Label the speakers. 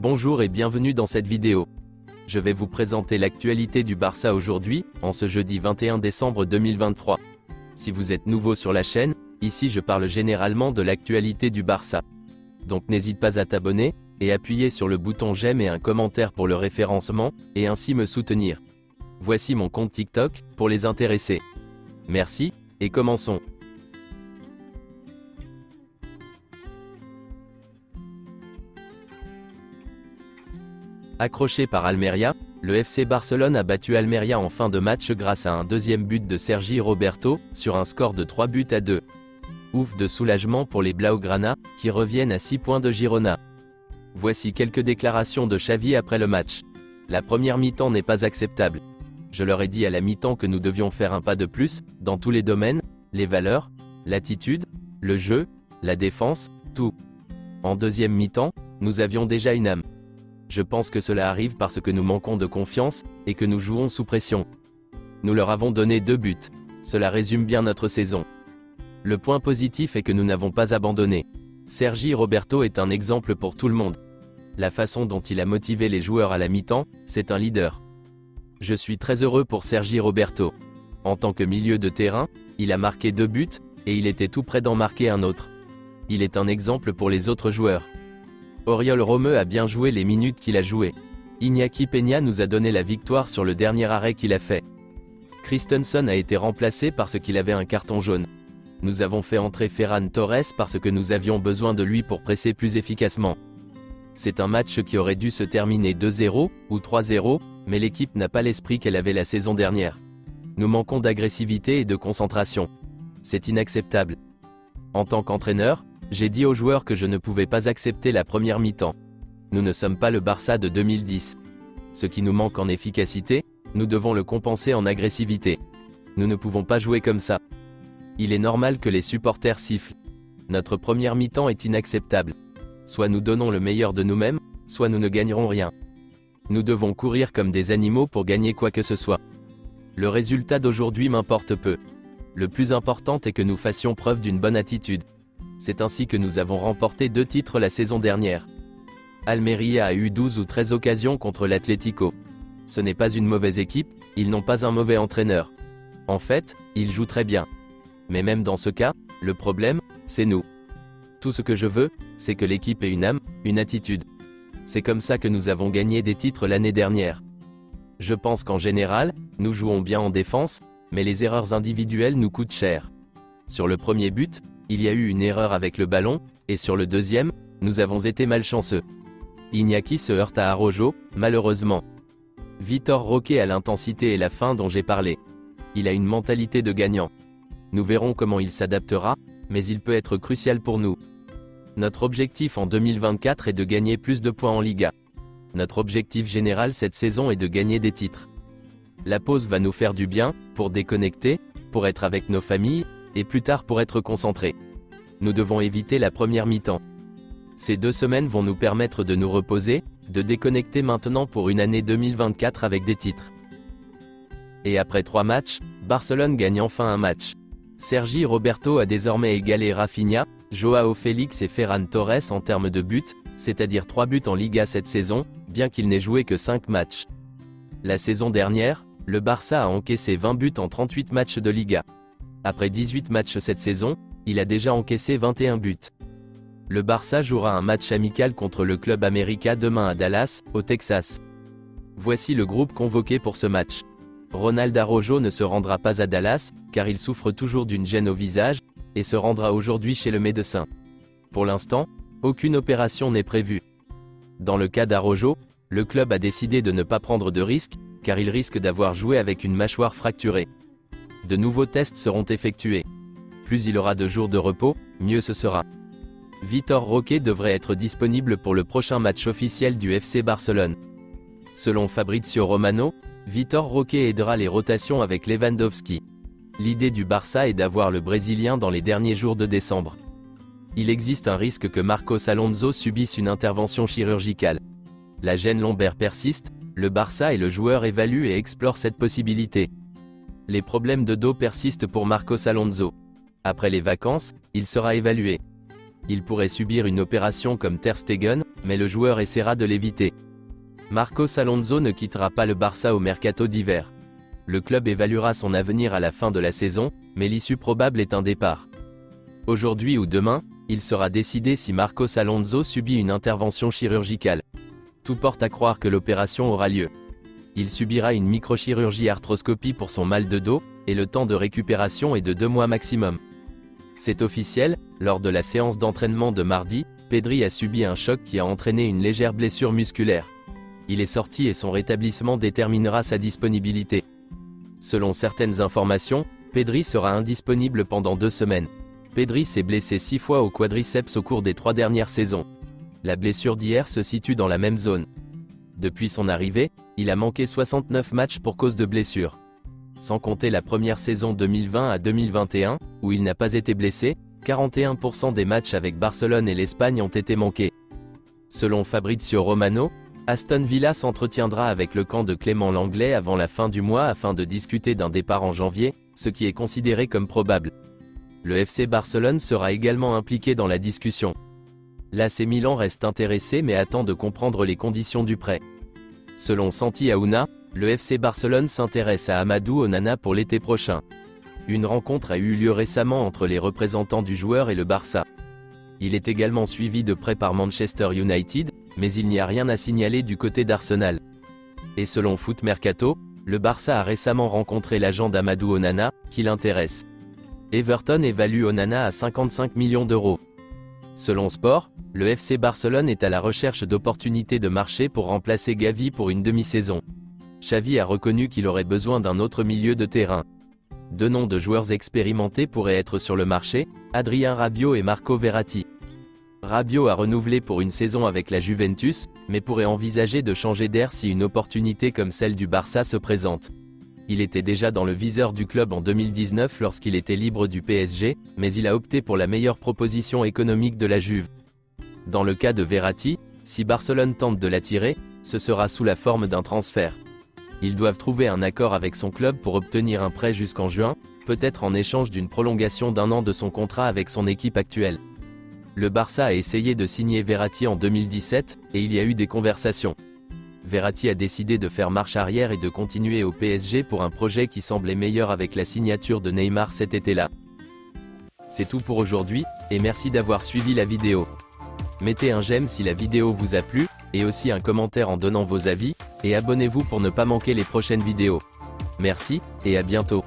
Speaker 1: Bonjour et bienvenue dans cette vidéo. Je vais vous présenter l'actualité du Barça aujourd'hui, en ce jeudi 21 décembre 2023. Si vous êtes nouveau sur la chaîne, ici je parle généralement de l'actualité du Barça. Donc n'hésite pas à t'abonner, et appuyer sur le bouton j'aime et un commentaire pour le référencement, et ainsi me soutenir. Voici mon compte TikTok, pour les intéressés. Merci, et commençons. Accroché par Almeria, le FC Barcelone a battu Almeria en fin de match grâce à un deuxième but de Sergi Roberto, sur un score de 3-2. Ouf de soulagement pour les Blaugrana, qui reviennent à 6 points de Girona. Voici quelques déclarations de Xavi après le match. La première mi-temps n'est pas acceptable. Je leur ai dit à la mi-temps que nous devions faire un pas de plus, dans tous les domaines, les valeurs, l'attitude, le jeu, la défense, tout. En deuxième mi-temps, nous avions déjà une âme. Je pense que cela arrive parce que nous manquons de confiance, et que nous jouons sous pression. Nous leur avons donné 2 buts. Cela résume bien notre saison. Le point positif est que nous n'avons pas abandonné. Sergi Roberto est un exemple pour tout le monde. La façon dont il a motivé les joueurs à la mi-temps, c'est un leader. Je suis très heureux pour Sergi Roberto. En tant que milieu de terrain, il a marqué 2 buts, et il était tout près d'en marquer un autre. Il est un exemple pour les autres joueurs. Oriol Romeu a bien joué les minutes qu'il a jouées. Iñaki Peña nous a donné la victoire sur le dernier arrêt qu'il a fait. Christensen a été remplacé parce qu'il avait un carton jaune. Nous avons fait entrer Ferran Torres parce que nous avions besoin de lui pour presser plus efficacement. C'est un match qui aurait dû se terminer 2-0 ou 3-0, mais l'équipe n'a pas l'esprit qu'elle avait la saison dernière. Nous manquons d'agressivité et de concentration. C'est inacceptable. En tant qu'entraîneur, j'ai dit aux joueurs que je ne pouvais pas accepter la première mi-temps. Nous ne sommes pas le Barça de 2010. Ce qui nous manque en efficacité, nous devons le compenser en agressivité. Nous ne pouvons pas jouer comme ça. Il est normal que les supporters sifflent. Notre première mi-temps est inacceptable. Soit nous donnons le meilleur de nous-mêmes, soit nous ne gagnerons rien. Nous devons courir comme des animaux pour gagner quoi que ce soit. Le résultat d'aujourd'hui m'importe peu. Le plus important est que nous fassions preuve d'une bonne attitude. C'est ainsi que nous avons remporté 2 titres la saison dernière. Almeria a eu 12 ou 13 occasions contre l'Atlético. Ce n'est pas une mauvaise équipe, ils n'ont pas un mauvais entraîneur. En fait, ils jouent très bien. Mais même dans ce cas, le problème, c'est nous. Tout ce que je veux, c'est que l'équipe ait une âme, une attitude. C'est comme ça que nous avons gagné des titres l'année dernière. Je pense qu'en général, nous jouons bien en défense, mais les erreurs individuelles nous coûtent cher. Sur le premier but, il y a eu une erreur avec le ballon, et sur le deuxième, nous avons été malchanceux. Iñaki se heurte à Araujo, malheureusement. Vitor Roque a l'intensité et la fin dont j'ai parlé. Il a une mentalité de gagnant. Nous verrons comment il s'adaptera, mais il peut être crucial pour nous. Notre objectif en 2024 est de gagner plus de points en Liga. Notre objectif général cette saison est de gagner des titres. La pause va nous faire du bien, pour déconnecter, pour être avec nos familles, et plus tard pour être concentrés. Nous devons éviter la première mi-temps. Ces 2 semaines vont nous permettre de nous reposer, de déconnecter maintenant pour une année 2024 avec des titres. Et après 3 matchs, Barcelone gagne enfin un match. Sergi Roberto a désormais égalé Rafinha, Joao Félix et Ferran Torres en termes de buts, c'est-à-dire 3 buts en Liga cette saison, bien qu'il n'ait joué que 5 matchs. La saison dernière, le Barça a encaissé 20 buts en 38 matchs de Liga. Après 18 matchs cette saison, il a déjà encaissé 21 buts. Le Barça jouera un match amical contre le Club América demain à Dallas, au Texas. Voici le groupe convoqué pour ce match. Ronald Araujo ne se rendra pas à Dallas, car il souffre toujours d'une gêne au visage, et se rendra aujourd'hui chez le médecin. Pour l'instant, aucune opération n'est prévue. Dans le cas d'Araujo, le club a décidé de ne pas prendre de risques, car il risque d'avoir joué avec une mâchoire fracturée. De nouveaux tests seront effectués. Plus il aura de jours de repos, mieux ce sera. Vitor Roque devrait être disponible pour le prochain match officiel du FC Barcelone. Selon Fabrizio Romano, Vitor Roque aidera les rotations avec Lewandowski. L'idée du Barça est d'avoir le Brésilien dans les derniers jours de décembre. Il existe un risque que Marcos Alonso subisse une intervention chirurgicale. La gêne lombaire persiste, le Barça et le joueur évaluent et explorent cette possibilité. Les problèmes de dos persistent pour Marcos Alonso. Après les vacances, il sera évalué. Il pourrait subir une opération comme Ter Stegen, mais le joueur essaiera de l'éviter. Marcos Alonso ne quittera pas le Barça au mercato d'hiver. Le club évaluera son avenir à la fin de la saison, mais l'issue probable est un départ. Aujourd'hui ou demain, il sera décidé si Marcos Alonso subit une intervention chirurgicale. Tout porte à croire que l'opération aura lieu. Il subira une microchirurgie arthroscopie pour son mal de dos, et le temps de récupération est de 2 mois maximum. C'est officiel, lors de la séance d'entraînement de mardi, Pedri a subi un choc qui a entraîné une légère blessure musculaire. Il est sorti et son rétablissement déterminera sa disponibilité. Selon certaines informations, Pedri sera indisponible pendant 2 semaines. Pedri s'est blessé 6 fois au quadriceps au cours des 3 dernières saisons. La blessure d'hier se situe dans la même zone. Depuis son arrivée, il a manqué 69 matchs pour cause de blessure. Sans compter la première saison 2020 à 2021, où il n'a pas été blessé, 41% des matchs avec Barcelone et l'Espagne ont été manqués. Selon Fabrizio Romano, Aston Villa s'entretiendra avec le camp de Clément Lenglet avant la fin du mois afin de discuter d'un départ en janvier, ce qui est considéré comme probable. Le FC Barcelone sera également impliqué dans la discussion. L'AC Milan reste intéressé mais attend de comprendre les conditions du prêt. Selon Santi Aouna, le FC Barcelone s'intéresse à Amadou Onana pour l'été prochain. Une rencontre a eu lieu récemment entre les représentants du joueur et le Barça. Il est également suivi de près par Manchester United, mais il n'y a rien à signaler du côté d'Arsenal. Et selon Foot Mercato, le Barça a récemment rencontré l'agent d'Amadou Onana, qui l'intéresse. Everton évalue Onana à 55 millions d'euros. Selon Sport, le FC Barcelone est à la recherche d'opportunités de marché pour remplacer Gavi pour une demi-saison. Xavi a reconnu qu'il aurait besoin d'un autre milieu de terrain. 2 noms de joueurs expérimentés pourraient être sur le marché, Adrien Rabiot et Marco Verratti. Rabiot a renouvelé pour une saison avec la Juventus, mais pourrait envisager de changer d'air si une opportunité comme celle du Barça se présente. Il était déjà dans le viseur du club en 2019 lorsqu'il était libre du PSG, mais il a opté pour la meilleure proposition économique de la Juve. Dans le cas de Verratti, si Barcelone tente de l'attirer, ce sera sous la forme d'un transfert. Ils doivent trouver un accord avec son club pour obtenir un prêt jusqu'en juin, peut-être en échange d'une prolongation d'1 an de son contrat avec son équipe actuelle. Le Barça a essayé de signer Verratti en 2017, et il y a eu des conversations. Verratti a décidé de faire marche arrière et de continuer au PSG pour un projet qui semblait meilleur avec la signature de Neymar cet été-là. C'est tout pour aujourd'hui, et merci d'avoir suivi la vidéo. Mettez un j'aime si la vidéo vous a plu, et aussi un commentaire en donnant vos avis, et abonnez-vous pour ne pas manquer les prochaines vidéos. Merci, et à bientôt.